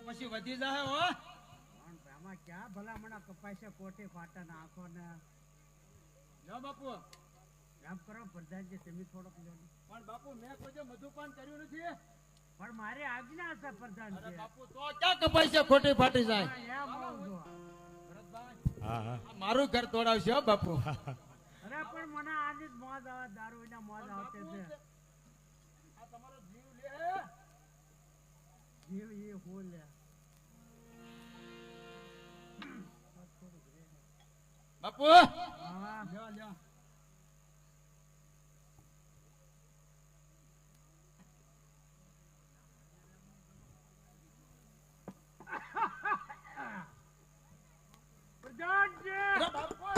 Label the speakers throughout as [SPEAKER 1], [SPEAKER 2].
[SPEAKER 1] પછી વધી જાય હો
[SPEAKER 2] આમાં ક્યાં ભલામણા કપાય છે કોઠે ફાટા નાખો ને
[SPEAKER 1] લો બાપુ
[SPEAKER 2] એમ કરો પ્રધાનજી તમે થોડોક લો
[SPEAKER 1] પણ બાપુ મેં કોઈ મધુપાન કર્યું નથી
[SPEAKER 2] પણ મારી આજ્ઞા છે પ્રધાનજી
[SPEAKER 1] બાપુ તો ક્યાં કપાય છે ખોટી ફાટી જાય
[SPEAKER 2] એમ આવજો
[SPEAKER 3] હા
[SPEAKER 1] મારું ઘર તોડાવશે હો બાપુ
[SPEAKER 2] અરે પણ મને આજે જ મોજ આવે દારૂ વિના મોજ આવતે છે
[SPEAKER 1] આ તમારો જીવ લે
[SPEAKER 2] જીવ એ હો લે
[SPEAKER 1] બાપુ
[SPEAKER 2] હા
[SPEAKER 1] લ્યો લ્યો
[SPEAKER 2] પ્રધાનજી
[SPEAKER 1] અરે બાપુ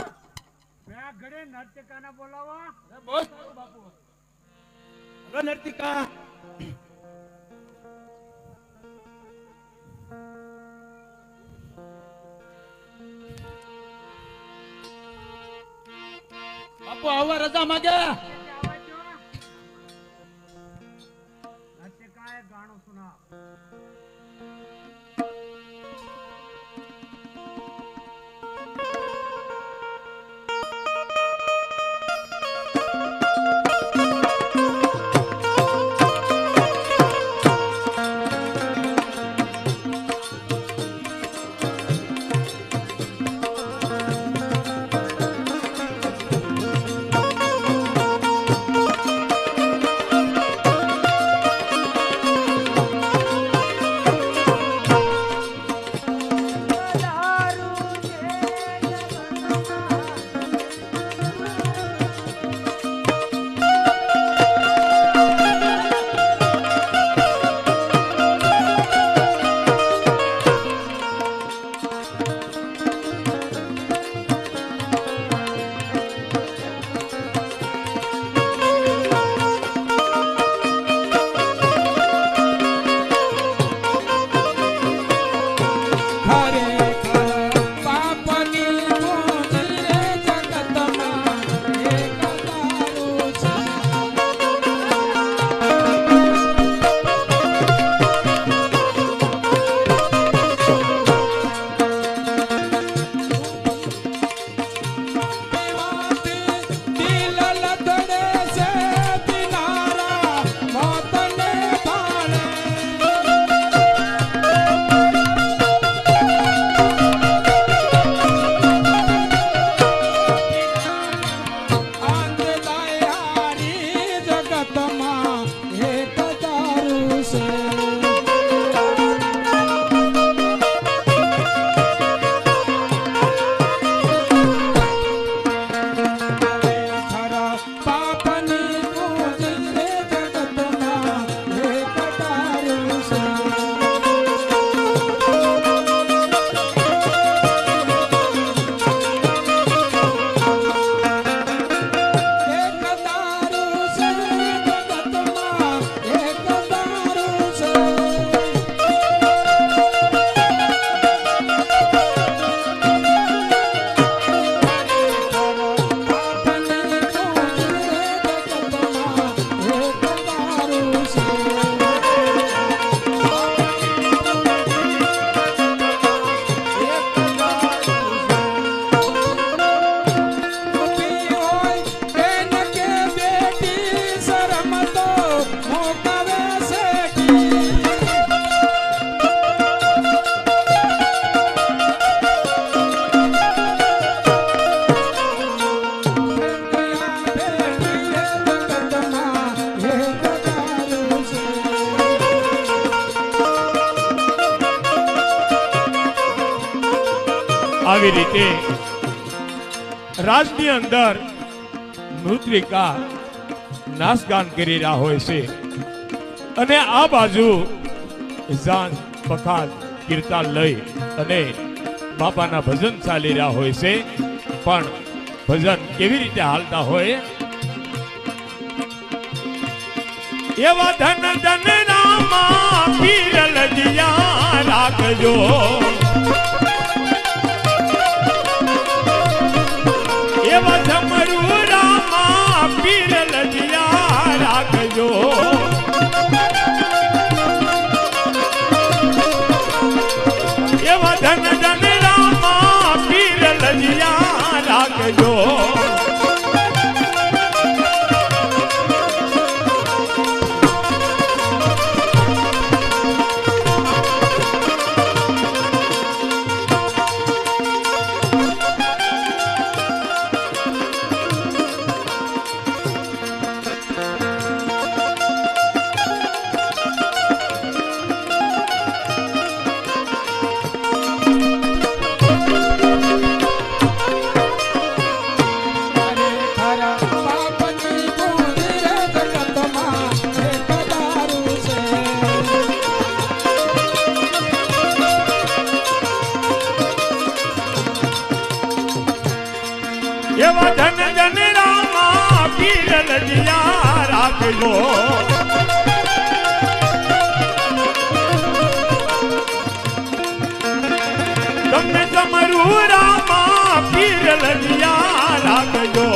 [SPEAKER 2] મેં ઘરે નર્તકાને બોલાવો
[SPEAKER 1] અરે બહુ સારું બાપુ હલો નર્તિકા બાપુ આવા રજા માંગે
[SPEAKER 2] નર્તકાએ ગાણું સુનાવ
[SPEAKER 3] આવી રીતે રાજની અંદર નૃત્યિકા નાચગાન કરી રહ્યા હોય છે અને આ બાજુ જાન બખાત કીર્તન લઈ અને બાપાના ભજન ચાલી રહ્યા હોય છે પણ ભજન કેવી રીતે હાલતા હોય એવા ધન ધન રામા પીર લજિયા રાખજો એવા ધમરૂ રામા પીર લજિયા રાખજો રાખજો. તમે તમારું રામા પીર લજિયા રાખજો.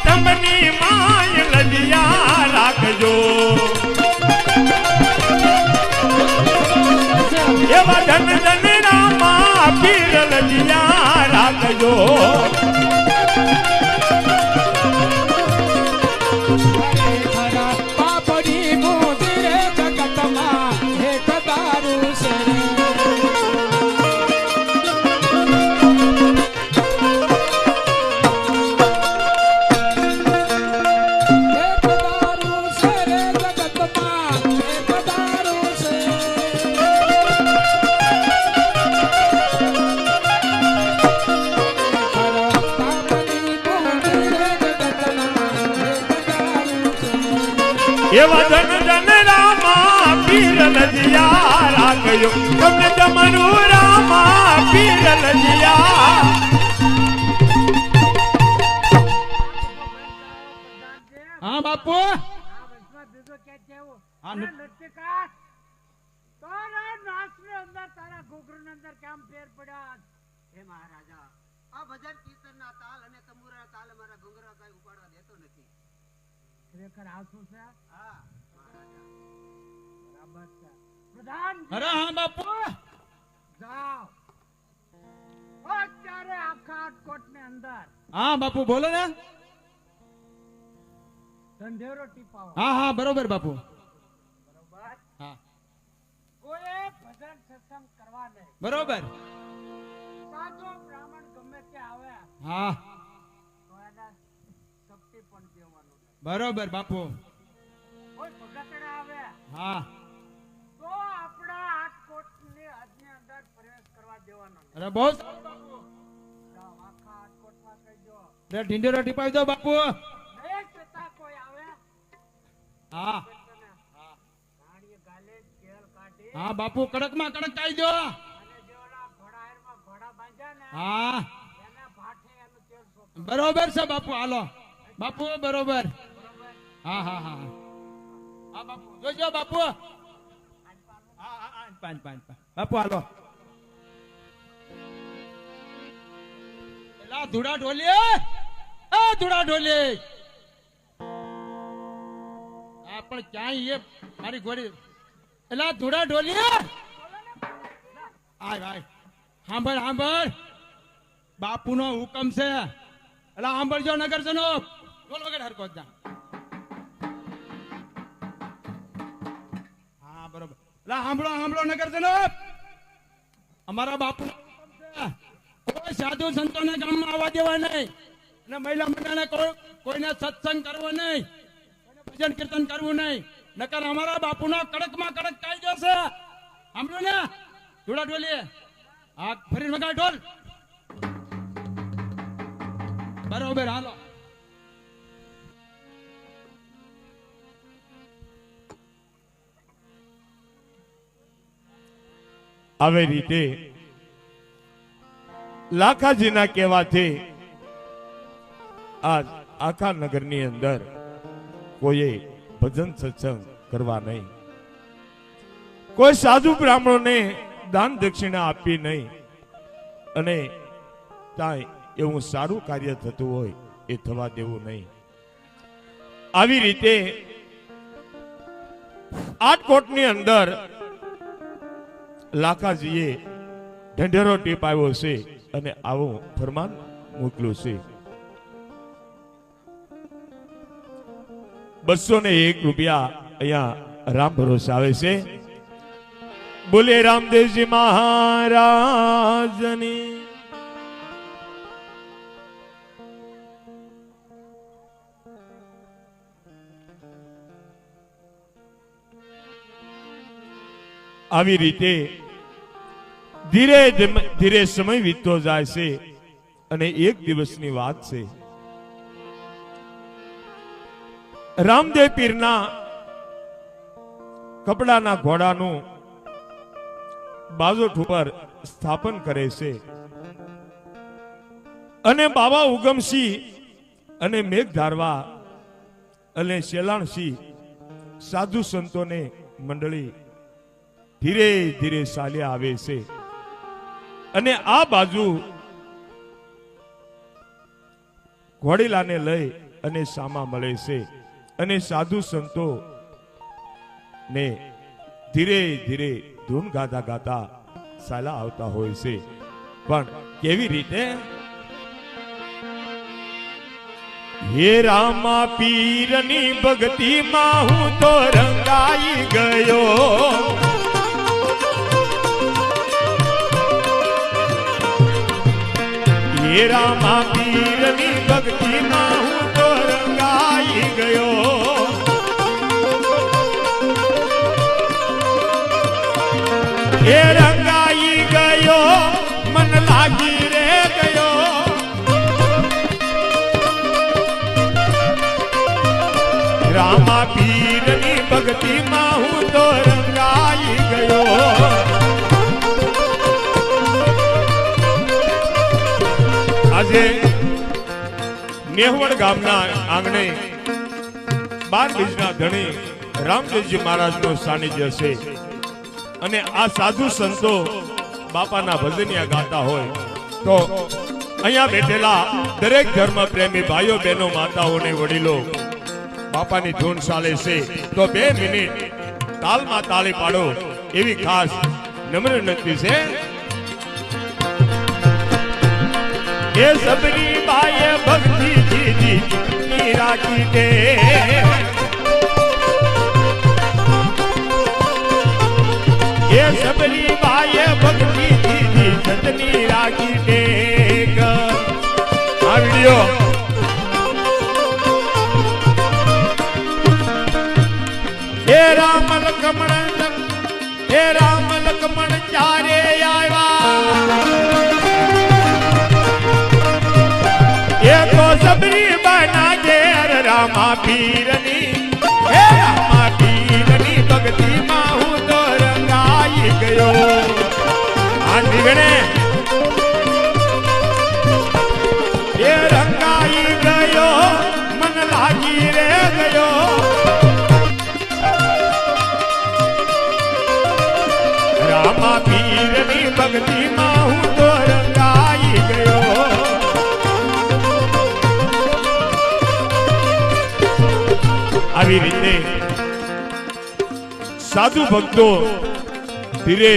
[SPEAKER 3] ધમની માય લજિયા રાખજો. એવા ધન ધન રામા પીર લજિયા રાખજો.
[SPEAKER 4] પાપડી મોદીરે જગતમાં એક દારૂ છે.
[SPEAKER 3] એવા ધન ધન રામા પીર લજિયા રાખજો. તમને તમારું રામા પીર લજિયા.
[SPEAKER 4] હા બાપુ.
[SPEAKER 2] આ વચમાં બીજો ક્યાં છે એવું?
[SPEAKER 4] હા,
[SPEAKER 2] અરે લટકા, તારા નાસની અંદર તારા ઘૂઘરાની અંદર કેમ ફેર પડ્યા? હે મહારાજા, આ ભજન કીર્તનના તાલ અને તંબુરાના તાલ મારા ઘૂઘરા કાંઈ ઉપાડવા દેતો નથી. ખરેખર આ શું છે? હા મહારાજા, બરાબર છે. પ્રધાન
[SPEAKER 4] અરે હા બાપુ.
[SPEAKER 2] જાઓ અત્યારે આખા રાજકોટની અંદર
[SPEAKER 4] હા બાપુ બોલો ને.
[SPEAKER 2] ઢંઢેરો ટીપાવો.
[SPEAKER 4] હા હા બરોબર બાપુ.
[SPEAKER 2] બરોબર.
[SPEAKER 4] હા
[SPEAKER 2] કોઈ ભજન સત્સંગ કરવા નહીં.
[SPEAKER 4] બરોબર.
[SPEAKER 2] સાધુ બ્રાહ્મણ ગમે તે આવે
[SPEAKER 4] હા
[SPEAKER 2] તો એને શક્તિ પણ દેવાનું.
[SPEAKER 4] બરોબર બાપુ.
[SPEAKER 2] કોઈ ભગતડા આવે
[SPEAKER 4] હા
[SPEAKER 2] તો આપણા રાજકોટની આજની અંદર પ્રવેશ કરવા દેવાનો નહીં.
[SPEAKER 4] અરે બહુ સારું બાપુ.
[SPEAKER 2] જાઓ, આખા રાજકોટમાં કહી દો.
[SPEAKER 4] અરે ઢીંઢેરો ટીપાવી દો બાપુ.
[SPEAKER 2] નહીં છતાં કોઈ આવે
[SPEAKER 4] હા
[SPEAKER 2] તને રાણીએ ગાલે તેલ કાઢી
[SPEAKER 4] હા બાપુ કડકમાં કડક કાઢી દો.
[SPEAKER 2] અને જે ઓલા ઘોડાહેરમાં ઘોડા બાંધ્યા ને
[SPEAKER 4] હા
[SPEAKER 2] એને ભાઠે એનું તેલ સોંપો.
[SPEAKER 4] બરોબર છે બાપુ. હાલો બાપુ બરોબર. હા હા હા હા બાપુ જોજો બાપુ. હા હા પાંચ પાંચ બાપુ હાલો. એલા ધૂડા ઢોલી, એ ધૂડા ઢોલી. આ પણ ક્યાંય એ મારી ઘોડી. એલા ધૂડા ઢોલી, આય ભાઈ સાંભળ સાંભળ. બાપુનો હુકમ છે. એલા સાંભળજો નગરજનો. બોલ વગર હરકો જા. હા બરોબર. એલા સાંભળો સાંભળો નગરજનો. અમારા બાપુનો હુકમ છે. કોઈ સાધુ સંતોને ગામમાં આવવા દેવા નહીં. અને મહિલા મંડળને કોઈને સત્સંગ કરવો નહીં. કોઈને ભજન કીર્તન કરવું નહીં. નકર અમારા બાપુનો કડકમાં કડક કાયદો છે. સાંભળો ને ધૂળા ઢોલીએ. હા ફરી વગાડ ઢોલ. બરોબર હાલો.
[SPEAKER 3] આવી રીતે લાખાજીના કહેવાથી આજ આખા નગરની અંદર કોઈએ ભજન સત્સંગ કરવા નહીં. કોઈ સાધુ બ્રાહ્મણોને દાન દક્ષિણા આપી નહીં. અને ત્યાં એવું સારું કાર્ય થતું હોય એ થવા દેવું નહીં. આવી રીતે આટકોટની અંદર લાખાજીએ ઢંઢેરો ટીપ આવ્યો છે અને આવું ફરમાન મોકલ્યું છે. 201 રૂપિયા અહીંયા રામ ભરોસે આવે છે. બોલે રામદેવજી મહારાજની. આવી રીતે ધીરે ધીરે સમય વીતતો જાય છે અને એક દિવસની વાત છે. રામદેવ પીરના કપડાના ઘોડાનું બાજોઠ ઉપર સ્થાપન કરે છે અને બાબા ઉગમસિંહ અને મેઘધારવા અને શેલાણસિંહ સાધુ સંતોને મંડળી ધીરે ધીરે ચાલ્યા આવે છે અને આ બાજુ ઘોડીલાને લઈ અને સામા મળે છે અને સાધુ સંતો ને ધીરે ધીરે ધૂન ગાતા ગાતા ચાલ્યા આવતા હોય છે. પણ કેવી રીતે? હે રામા પીરની ભક્તિમાં હું તો રંગાઈ ગયો. હે રામા પીરની ભક્તિમાં હું તો રંગાઈ ગયો. એ રંગાઈ ગયો મન લાગી રે ગયો. રામા પીરની ભક્તિમાં હું તો રંગાઈ ગયો. આજે નેહવડ ગામના આંગણે 12 બીજના ધણી રામદેવજી મહારાજનો સાનિધ્ય છે અને આ સાધુ સંતો બાપાના ભજનિયા ગાતા હોય તો અહીંયા બેઠેલા દરેક ધર્મ પ્રેમી ભાઈઓ બહેનો માતાઓને વડીલો બાપાની ધૂન ચાલે છે તો 2 મિનિટ તાલમાં તાળી પાડો એવી ખાસ નમ્ર વિનંતી છે. એ સબરી બાએ ભક્તિ દીધી રાખી દે. એ સબરી બાએ ભક્તિ દીધી સતની રાખી દે. આ વિડિયો હે રામ લક્ષ્મણ ચારે આવ્યા. એ તો સબરી બના ઘેર રામા પીરની. હે રામા પીરની ભક્તિમાં હું તો રંગાઈ ગયો. આ નીકળે એ રંગાઈ ગયો મન લાગી રે ગયો. રામા પીરની ભક્તિમાં હું તો રંગાઈ ગયો. આવી રીતે સાધુ ભક્તો ધીરે